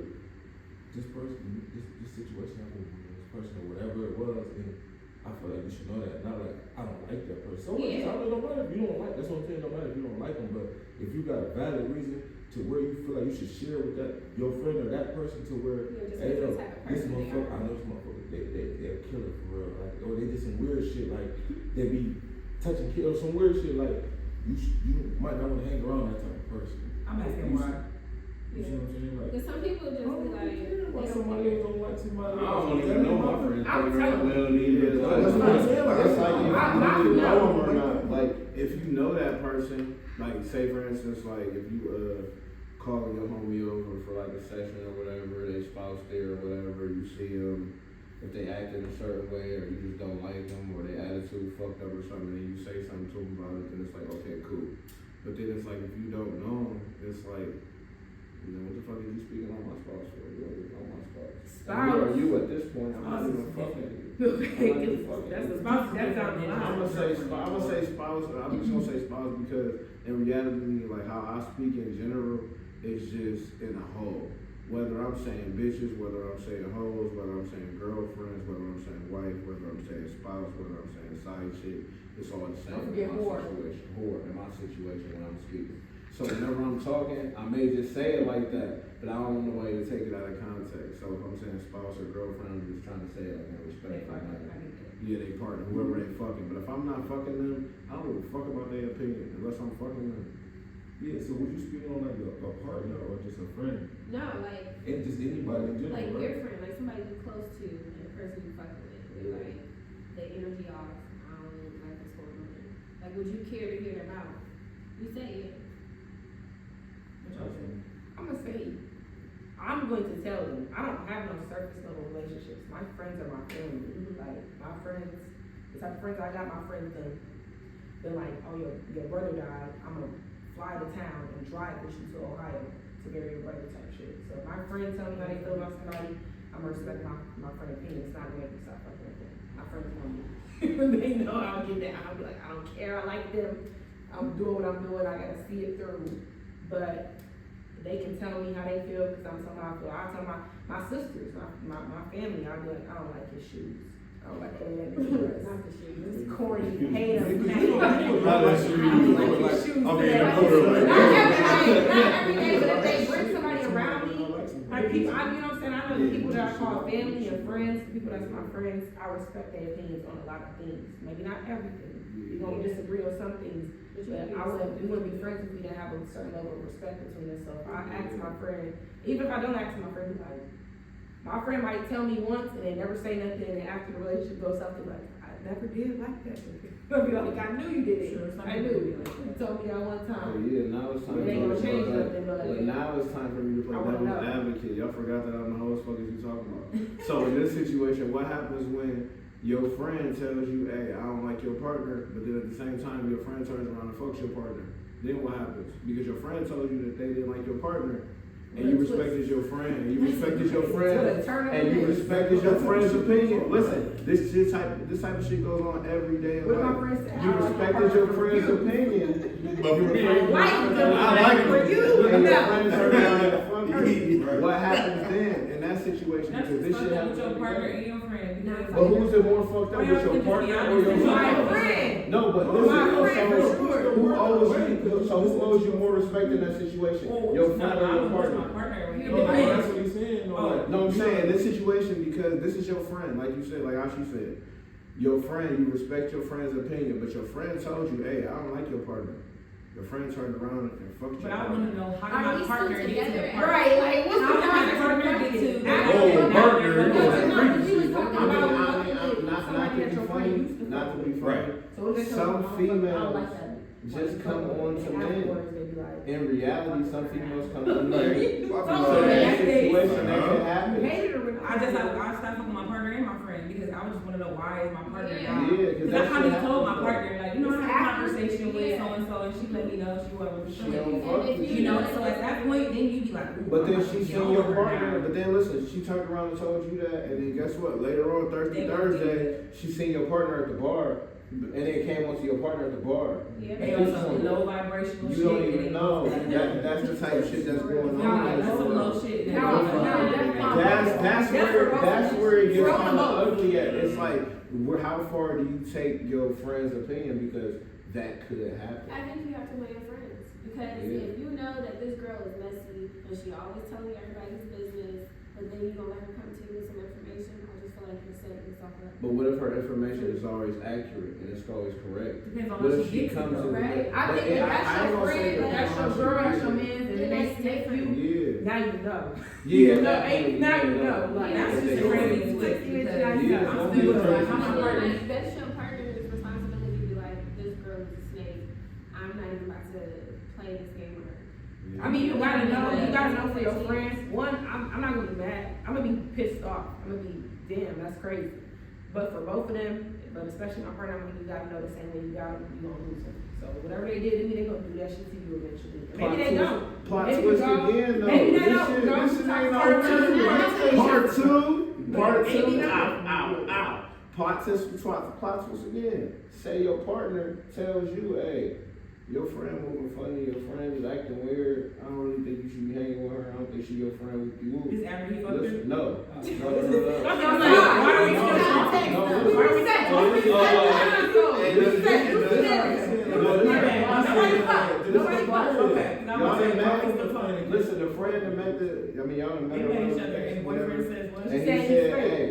this person, this situation happened with this person or whatever it was, and I feel like you should know that. Not like, I don't like that person. So what? Yeah. It don't matter if you don't like, that's what I'm saying, no matter if you don't like them, but if you got a valid reason to where you feel like you should share with that, your friend or that person to where, Yeah, just hey, like yo, the type of this person they motherfucker, are. I know this motherfucker, they're a killer for real, like, or they did some weird shit, like, they be touching kids, or some weird shit, like, you might not want to hang around that type of person. I'm asking why. You see what I'm saying? Like, Cause some people just be like, they why don't somebody care. else don't like somebody I else? don't even know my friends. I'm telling you. Well, neither. That's what I'm saying, like, It's like if you I don't even know. know them or not. Like if you know that person, like say for instance, like if you call your homie over for like a session or whatever, they spouse there or whatever, you see them. If they act in a certain way or you just don't like them or their attitude fucked up or something, and you say something to them about it, then it's like okay, cool. But then it's like if you don't know them, it's like, you know, what the fuck are you speaking on my spouse for? You don't even know my spouse. And who are you at this point? I'm not even fucking with you. That's the spouse, that's our I'm gonna say spouse. I'm just gonna say spouse because in reality, like how I speak in general, it's just in a whole. Whether I'm saying bitches, whether I'm saying hoes, whether I'm saying girlfriends, whether I'm saying wife, whether I'm saying spouse, whether I'm saying side chick, it's all the same. Don't forget in my whore. situation. Whore in my situation when I'm speaking. So whenever I'm talking, I may just say it like that, but I don't want nobody to take it out of context. So if I'm saying spouse or girlfriend, I'm just trying to say it like in a respectful manner. Yeah, they partner, whoever they fucking. But if I'm not fucking them, I don't give a fuck about their opinion unless I'm fucking them. Yeah, so would you speak on like a partner or just a friend? No, like, And just anybody in general, like right? your friend, like somebody you close to, and the person you fucking with, you're like, the energy off, I don't like what's going on. Like, would you care to hear them out? You say it. What y'all think? I'm gonna say, I'm going to tell them, I don't have no surface level relationships. My friends are my family. Like, my friends, the type of friends I got, my friends they're like, oh, your brother died, I'm gonna fly to town and drive with you to Ohio to bury your brother type shit. So if my friends tell me how they feel about somebody, I'm gonna respect my friend's opinion. It's not gonna make me stop fucking with them. My friends know me. They know I'll get that. I'll be like, I don't care, I like them. I'm doing what I'm doing, I gotta see it through. But they can tell me how they feel because I'm telling how I feel. I'll tell my sisters, my family, I'll be like, I don't like his shoes. I don't like the way that his dress. Not the shoes. This is corny, hate him. Not that shoes. His shoes. I mean, Not every day, but if they bring somebody around me, like people, you know what I'm saying? I know the people that I call family and friends, people that's my friends, I respect their opinions on a lot of things. Maybe not everything. We're gonna disagree on some things, but we wouldn't be friends if we didn't have a certain level of respect between us. So if I ask my friend, even if I don't ask my friend, like, my friend might tell me once and they never say nothing, and then after the relationship goes up, they're like, I never did like that. I'll be like, I knew you did it. Sure, I knew. You told me that one Oh time. yeah, now it's time It ain't gonna change nothing, but now it's time for me to play I wanna devil's know. advocate. Y'all forgot that I'm the host. Fuck is you talking about? So in this situation, what happens when your friend tells you, hey, I don't like your partner, but then at the same time your friend turns around and fucks your partner? Then what happens? Because your friend told you that they didn't like your partner, and you respected your friend, and you respected your friend, and you respected your friend's opinion. Listen, this type of shit goes on every day in What my life. friend said, You I like respected your friend's you. opinion, But for me, I like them. I like For it. you, And your no. friends turn around and fuck you. Right. What happens then in that situation? That's Because just this fucked shit up with happens. your partner and your friend. Because But who's it more fucked up Well, with, your y'all can just be partner or honest. your It's My friend? friend. No, but My listen, friend, for sure. who owes you more respect in that situation? Your friend or your my partner? partner. no, that's what he's saying. No, like, No, I'm saying this situation because this is your friend, like you said, like Ashi said. Your friend, you respect your friend's opinion, but your friend told you, hey, I don't like your partner. Your friend turned around and fucked But your I partner. want to know how Are did we my still partner get to together the at- partner? Right, like, what's How the did my partner context? get to the Oh, partner, No, you no, know, no, we was talking I mean, about not somebody to that be your friend funny, used to not to fuck be with. funny. So what they tell Some me, I don't like females that. just come on to And men. afterwards they be like, In reality, some females come to men. So So in in that that case, situation, that can happen. hated or I stopped fucking my partner and my friend because I was just want to wanna know why is my partner Yeah. down. Yeah, Cause I that's kinda what told my happens, partner, like, you know, I had a conversation with Yeah. so-and-so, and she let me know she wasn't She feeling don't it. fuck And if with You know, so at that point, then you be like, ooh, But then I'm about she to seen get your over her partner, now. but then listen, she turned around and told you that, and then guess what? Later on, They Thursday, gonna do she seen your partner at the bar, and then came onto your partner at the bar. Yeah. They on some low vibrational shit. You don't and even it know. goes down. That's the type of shit that's going Nah, on. in that's this some world. low shit. That's where it gets Throw kind them of up. ugly at. It's like, how far do you take your friend's opinion because that could happen? I think you have to weigh your friends, because Yeah. if you know that this girl is messy and she always telling everybody's business, but then you gonna let her come to you with some information, I just feel like you're setting yourself up. But what if her information is always accurate and it's always correct? Depends on What how if she she gets it comes though. in? Right, I But think if I that's ain't your gonna say friend, that that's your how she girl, that's is. your man, and then they snake you, Yeah. now you know. Yeah. You know, ain't, now you know, like, That's that's just just a crazy crazy twist, twist, because because Yeah, I'm don't still be like, crazy. I'm I a feel partner. like that's your partner's responsibility to be like, this girl is a snake, I'm not even about to play this game with her. I mean, you gotta know for your friends. One, I'm not gonna be mad. I'm gonna be pissed off. I'm gonna be, damn, that's crazy. But for both of them, but especially my partner, you gotta know the same way you gonna lose them. So whatever they did to me, they gonna do that shit to you eventually. Maybe they don't. Plot Maybe twist don't. again, though. Maybe they This don't. shit- Don't. This shit ain't Part no two. Part two. Part Maybe two. not. Ow. Plot twist again. Say your partner tells you, hey, your friend moving funny, your friend is acting weird. I don't really think you should be hanging with her. I don't think she your friend with you. This after he fucked her? Listen, no. Oh. No. I'm like, why are we No, still no, context? no, Why listen. are we saying? No, listen. Who said? Who said? My bad. Nobody fucked. Nobody fucked. Okay, 'cause I Y'all was saying, done Marcus met, the phone. listen, the friend that met y'all done met They her met each on other, and boyfriend says what? and She he said he's said, fake. hey,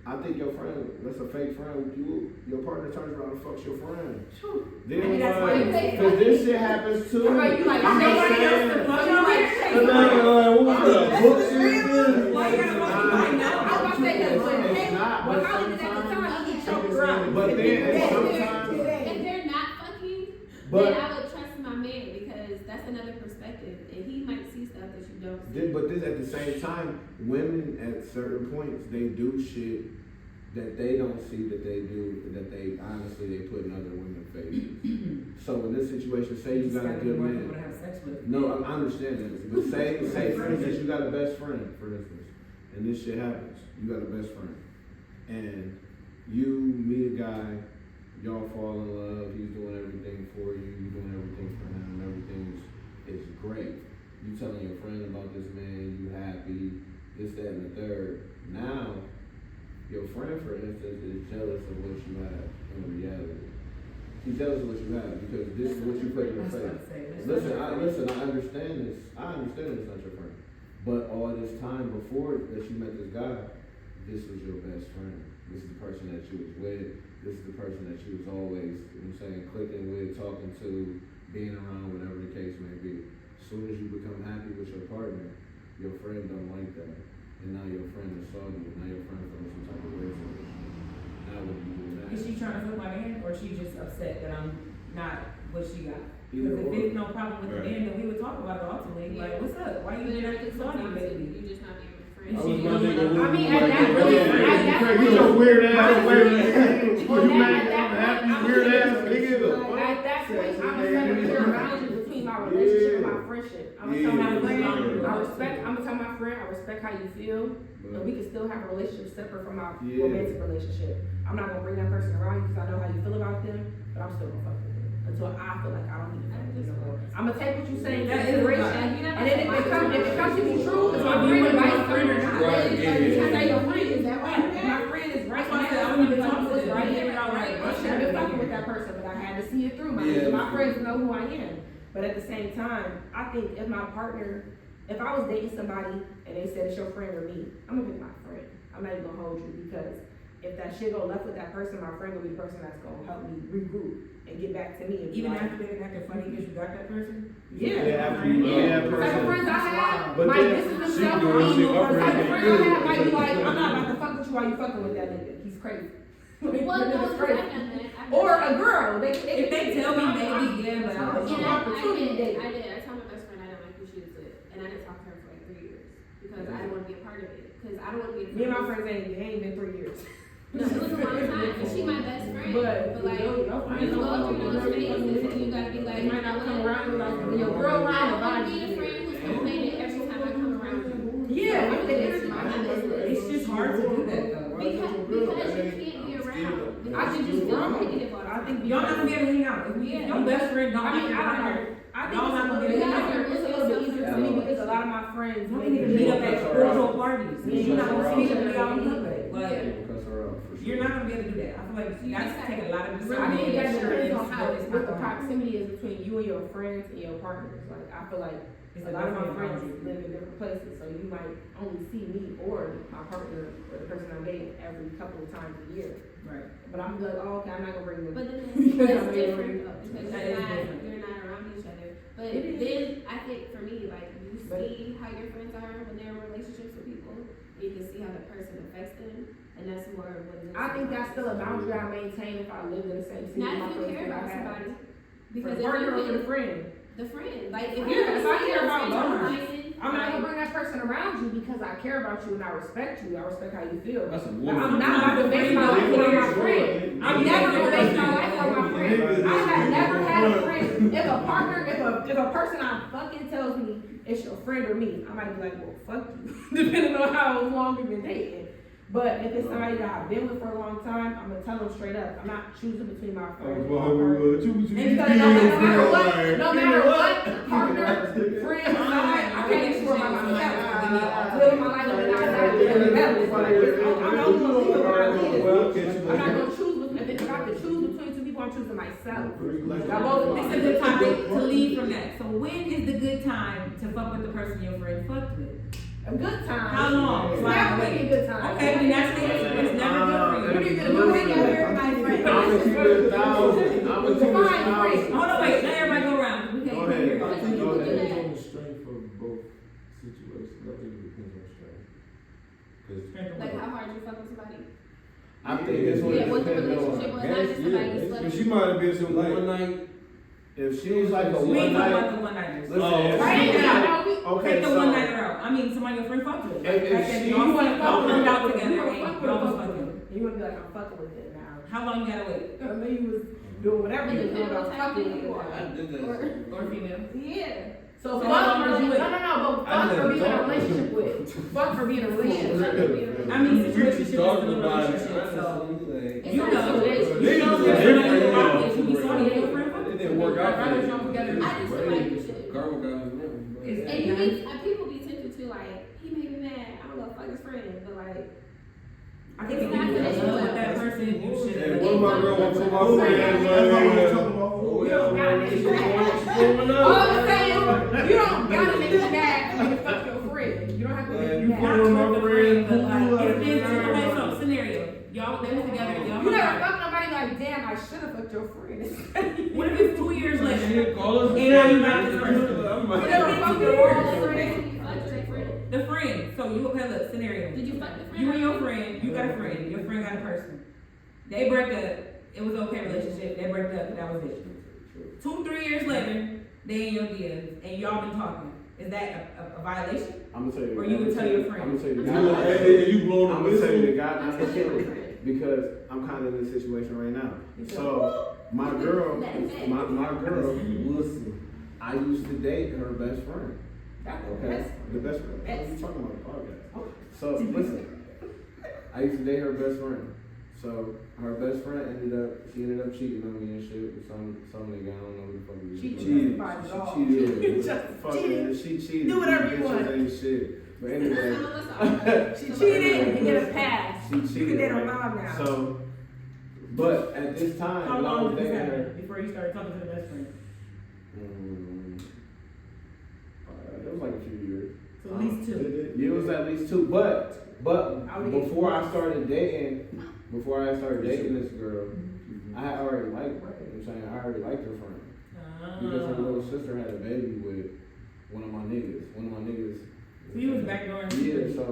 I think your friend, that's a fake friend with you. Your partner turns around and fucks your friend. Then Maybe that's what? why you say Cause fuck. this shit happens too. Right, you like, I'm just nobody else saying. to fuck. But You like, then, what the book shit is? Why you gotta fuck you? I know. I was gonna say that, but It's hey, not, when but Holly did that at the sometimes- time, he choked her out. But then sometimes, If they're not fucking, but. then I would trust my man, because that's another perspective, and he might see stuff that you don't see. But this at the same time, women at certain points they do shit that they don't see that they do, that they honestly they put in other women's faces. So in this situation, say you got a good man. To have sex with. No, I understand that. But say for instance you got a best friend, for instance, and this shit happens. You got a best friend, and you meet a guy, y'all fall in love. He's doing everything for you. You doing everything for him. Everything is great. You telling your friend about this man. You happy. This, that, and the third. Now, your friend, for instance, is jealous of what you have in reality. He's jealous of what you have because this is what you put in your face. Listen, I understand this. I understand it's not your friend. But all this time before that you met this guy, this was your best friend. This is the person that you was with. This is the person that you was always, you know what I'm saying, clicking with, talking to, being around, whatever the case may be. As soon as you become happy with your partner, your friend don't like that. And now your friend is salty. Now your friend feels some type of way for it. Now what do you do with that? Is she trying to flip my man, or she just upset that I'm not what she got? Either Because if or. there's no problem with the Right. man, then we would talk about it ultimately. Yeah. Like, what's up? Why you But did I that think salty, sometimes baby? you just not being a friend. And I she was my feels nigga like- I mean, like, at that point, yeah, at that Craig, point- you your weird ass, Honestly, weird well, you that- mad, at that I'm happy, point, weird I'm ass nigga. At that point, I'm gonna set a clear boundary between my relationship and my friendship. I'm gonna tell my Yeah. friend, Yeah. I'm gonna tell my friend, I respect how you feel, but we can still have a relationship separate from our Yeah. romantic relationship. I'm not gonna bring that person around you because I know how you feel about them, but I'm still gonna fuck with them until I feel like I don't need to fuck with you no more. I'm gonna take what you say into That is consideration, right. and then if it comes to be true, if my friend is right, friend or not, Right, yeah, then yeah. I say your friend is that right? If my friend is right, That's why I said I I'm wouldn't gonna even talk talk to to this them. right Get here. it all right. I should have been fucking with that person, but I had to see it through. My friends know who I am. But at the same time, I think if my partner, if I was dating somebody and they said it's your friend or me, I'm gonna pick my friend. I'm not even gonna hold you because if that shit go left with that person, my friend will be the person that's gonna help me regroup and get back to me. And be Even like, after they've been acting funny because you got that person? Yeah, after you know that Some person. friends I have But might then distance she themselves doing from me. shit, my Some friend friends ain't I good. have might be like, I'm not about to fuck with you while you fucking with that nigga. He's crazy. Well, That no, nigga's because crazy. I've done that. I've done Or that. a girl. If they tell me, maybe, yeah, but I don't It's And an know. opportunity date. I did. I told my best friend I didn't like who she was with, and I didn't talk to her for like 3 years because I didn't want to be a part of it. Because I don't want to be a Me and my friends ain't been 3 years. No, it was a long time, and she my best friend. But like, your you friends go don't through those phases, and you gotta be like, They might not come around you like your I girl don't around wanna be the friend who's complaining every time I come around you. Yeah, I think It's my business. It's just hard to do that though. Because you can't be around. I think it's wrong. I think Y'all not gonna be able to hang out. If your best friend don't I mean, be I don't know. around. I think Y'all not gonna be able to hang out. it's a little bit easier for me because a lot of my friends Y'all can even meet up at spiritual parties. You're not gonna see each other out in public. Like, Cuss her out, for sure. you're not gonna be able to do that. I feel like that's take a lot of I discernment. think that depends on It's how not what the gonna happen. proximity is between you and your friends and your partners. Like I feel like It's a lot of my different friends boundary. live in different places, so you might only see me or my partner or the person I'm dating every couple of times a year. Right. But I'm like, oh, okay, I'm not gonna bring them. But then that's different though, because That is different. you're not around each other. But It is. then I think for me, like you see how your friends are when they're in relationships with people, you can see how the person affects them, and that's more of what it is. I think that's still a boundary I maintain if I lived in the same city. Not with my if you friends care that I about have. somebody. For Because the if partner or for you the friend. the friend, like if Yeah, you're if I care about both. complaining, I'm not gonna bring that person around you because I care about you and I respect you. I respect how you feel. That's a But woman. I'm not about to base my life on my friend. I'm never gonna base my life on my friend. I have never had a friend. If a partner, if a person I fucking tells me it's your friend or me, I might be like, well, fuck you, depending on how long we've been dating. But if it's somebody that I've been with for a long time, I'm gonna tell them straight up. I'm not choosing between my friends. And because no matter what, partner, friend, I can't explore my myself. Living my life and I'm not gonna choose between, if I have to choose between two people, I'm choosing myself. This is a good time to leave from that. So when is the good time to fuck with the person your friend fucked with? A good time. How long? It's Like, never really a good time. Okay, then that's the answer. It's never good for you. You ain't gonna hear my friend. I'm gonna keep it 1,000. I'm gonna keep it 1,000. Hold on, wait. Let everybody go around. We can't Go ahead. hear. I think Go it ahead. depends on the strength of both situations. I think it depends on strength. Cause like how hard you fuck with somebody. I think that's what Yeah, it what the depends relationship on. was, not just somebody you slept Cause she with. might have been some one night. If she's like a We one ain't talking about night, the one nighters. listen, Oh, if Right she's now, like, okay, Take the so one nighter out. I mean, somebody your friend fucked with. Like, If that she- y'all wanna fuck with hung out them, together you wanna and fuck with y'all was them. fucking. You wouldn't be like, I'm fucking with it now. How long you gotta wait? I mean, you was doing whatever you was doing, I was fucking with it Or- now. Or female? Yeah. So So fuck how long for, was you no, with- but fuck for being in a relationship with. Fuck for being in a relationship with. I mean, We situationship just is talked still a about it, relationship, so. honestly, like. It's You not know, a situation. you know, Niggas there's is somebody different, around yeah. that you be sorry that your friend fucked It with. didn't work out. I'd rather y'all together. I just feel like you should. Karma got his number. It's- And you be, people be tempted to like, he made me mad, I'm gonna fuck his friend, but like, I think if It's not you gonna love end with that well. person, you should. Hey, one of my girl went to my Oh, friend. yeah, that's all we're like, talking about. oh, You don't gotta make me mad. All I'm saying, you don't gotta make me mad for me to fuck your friend. You don't have to make me you mad. Not One of my with the friends friend, but like, who it's been like- okay, so scenario. Y'all, they was together, y'all. You hung never out. fuck nobody like, damn, I should've fucked your friend. What if it's 2 years later? Shit, call us. And now you got this person. I'm You like- never fucked your so friend. basically you fucked your friend. The friend. So you okay? Look, scenario. Did you fuck the friend? You and your friend. You got a friend. Your friend got a person. They break up. It was okay relationship. They break up. That was it. 2-3 years later, they in your DMs and y'all been talking. Is that a violation? I'm gonna tell you. Or you would tell your friend. I'm gonna tell you. You like, hey, you blowing I'm the gonna tell you the whistle. guy not to kill it because I'm kind of in this situation right now. So my girl, my girl, listen. I used to date her best friend. Okay, the best friend. What are you talking about? The podcast. So listen, I used to date her best friend. So her best friend ended up cheating on me and shit with some nigga. I don't know who the fuck he was. Cheating. She cheated. Do whatever you Bitches want. ain't shit. But anyway. She cheated and get a pass. She cheated. You can date her right? mom now. So, but at this time, How when I long was did this dating her, happen before you started talking to the best friend? it was like a few years. So at least 2. It was at least 2. But I would get before I started dating this girl, I had already liked her. You know what I'm saying? I already liked her friend because her little sister had a baby with one of my niggas. So you was backdooring. Yeah, so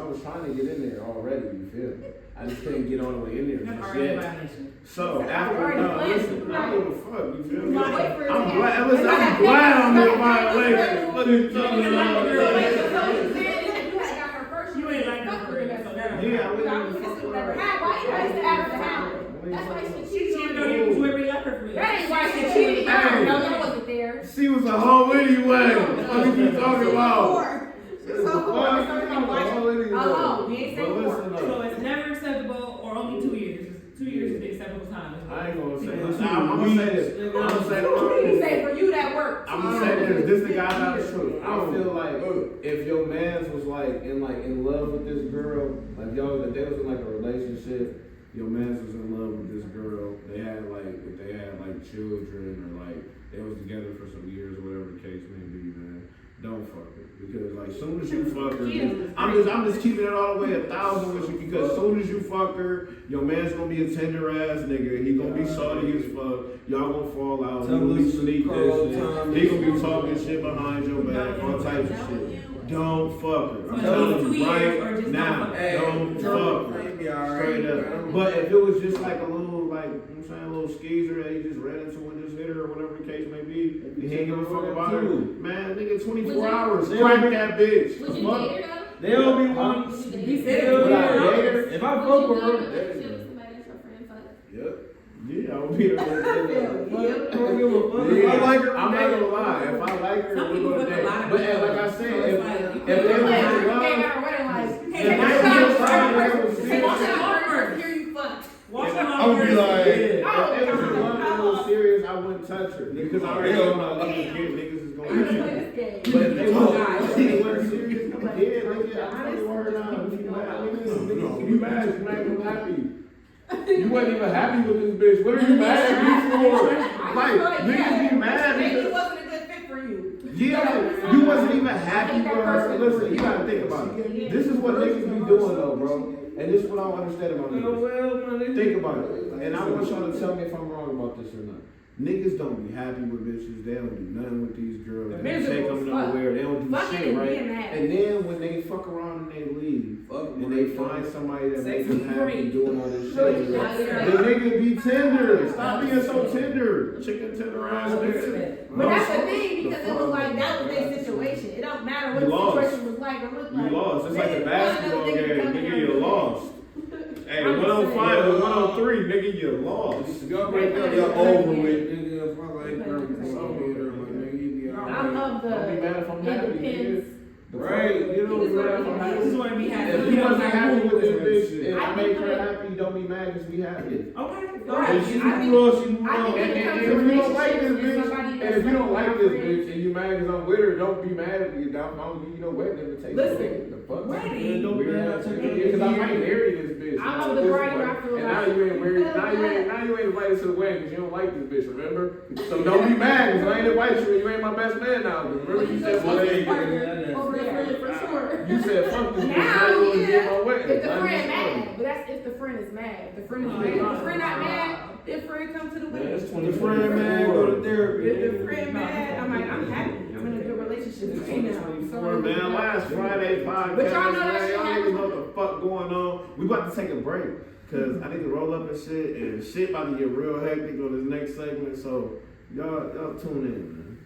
I was trying to get in there already. You feel me? I just couldn't get all the way in there That's just already a yet. violation. So after already no, planned. listen, I don't give a fuck. You feel me? Not wait for it to I'm happen. glad. Listen, I'm glad I'm in violation. What are you talking You like the girl. about? You had got her first. You ain't like her Fuck for with real, the best so friend. that Yeah, I You wouldn't know, even this fuck is with whatever. her. Why nice to have a talent. That's why she She cheated know on you you. was where we left her from. That ain't why she cheated on you. No, that wasn't there. She was a hoe anyway. What are you talking about? Oh, we ain't But saying listen more. So up. it's never acceptable, or only 2 years. 2 years is the acceptable time. I ain't gonna say Listen, this. I'm gonna say this. I'm gonna say You this. say for you that worked. I'm gonna say this. This the guy not the truth. I feel like if your man's was in love with this girl, like yo, that they was in like a relationship, your man's was in love with this girl. They had like children or like they was together for some years or whatever the case may be, man. Don't fuck her because like soon as you fuck her, I'm just keeping it all the way 1,000 with you because soon as you fuck her, your man's gonna be a tender ass nigga. He gonna be salty as fuck. Y'all gonna fall out. He gonna be sneak this shit. He gonna be talking shit behind your back, all types of shit. Don't fuck her. I'm telling you right now. Don't fuck her. Straight up. But if it was just like a little a little skeezer that he just ran into and just hit her or whatever the case may be, and he ain't give a fuck about her. Man, nigga, 24 hours. Crack that bitch. Would you date her though? They don't be wanting. Would you date He her? said Would I it. date her? If I fuck with her, Would you date her? Somebody that's your friend, fuck? yep. Yeah, I would be there. I don't give a fuck. If I like her, I'm not gonna lie. If I like her, Some we're people gonna put a date. lot of But people like I on. said, So if it's like, you they can't was like- in love, Came out her wedding like, if they was in Hey, love, watch it was out, serious. hear you fuck. Watch Yeah, her I would be like, If they was in love, and it was serious, I wouldn't touch her because I already know my love and kid niggas is I'm gonna gonna hit play you. this game. But if they wasn't serious, yeah, nigga, I'm telling you right now, if you mad, nigga, if you mad, you mad, you happy. You wasn't even happy with this bitch. What are you mad at me for? Like, niggas be mad Maybe it because wasn't a good fit for you. yeah, you wasn't even happy with her. Listen, you gotta think about it. This is what niggas be doing though, bro. And this is what I don't understand about niggas. Think about it. And I want y'all to tell me if I'm wrong about this or not. Niggas don't be happy with bitches. They don't do nothing with these girls. They're They take them miserable as fuck. nowhere. They don't do Fucking shit, and right? being mad. And then when they fuck around and they leave, and they find somebody that makes them happy doing all this shit, the nigga be tender. Stop being so tender. Chicken tender ass nigga. But that's the thing, because it was like, that was their situation. It don't matter what You the lost. situation was like or looked like. You lost. It's like a Niggas basketball want another game. nigga to come Nigga, in you there. lost. Hey, 105 to 103, nigga, you lost. Y'all break up, y'all over with, nigga. If I like her, nigga, you be all I'm right. of the, Don't be mad if I'm it happy, depends. nigga. Right, you don't be mad if I'm I happy. just wanna be happy. If you wasn't happy with this bitch, and I I made think her that- happy, don't be mad because we happy. Okay. Right. If she I think- moved on, she moved I on. think And when it comes to if you don't like this relationships, bitch, somebody and that's if you don't like like my this friend- bitch, and you mad because I'm with her, don't be mad at me. I'm gonna give you no wedding invitation. Listen. The fuck? Wedding? Don't be mad. Because I might marry this bitch. I'm Now of the this bride way. where I feel And like- now you ain't married. Now you ain't invited to the wedding because you don't like this bitch. Remember? So don't be mad because I ain't invite you and you ain't my best man now. Remember you said Well, fuck you this just bitch. over the friend for sure. You said fuck this bitch. Now, Now you want to yeah. get my wedding. If the Now you friend sorry. mad, but that's if the friend is mad. If the friend is Oh, mad, if yeah. the friend not mad, then friend come to the Man, wedding. it's If 24 The friend, man, go to therapy. the friend mad, I'm like, I'm happy. I'm in a good relationship with you now. So, Man, last Friday podcast, But y'all know that man, shit y'all happened. niggas know what the fuck going on. We about to take a break, cause I need to roll up and shit about to get real hectic on this next segment, so y'all tune in, man.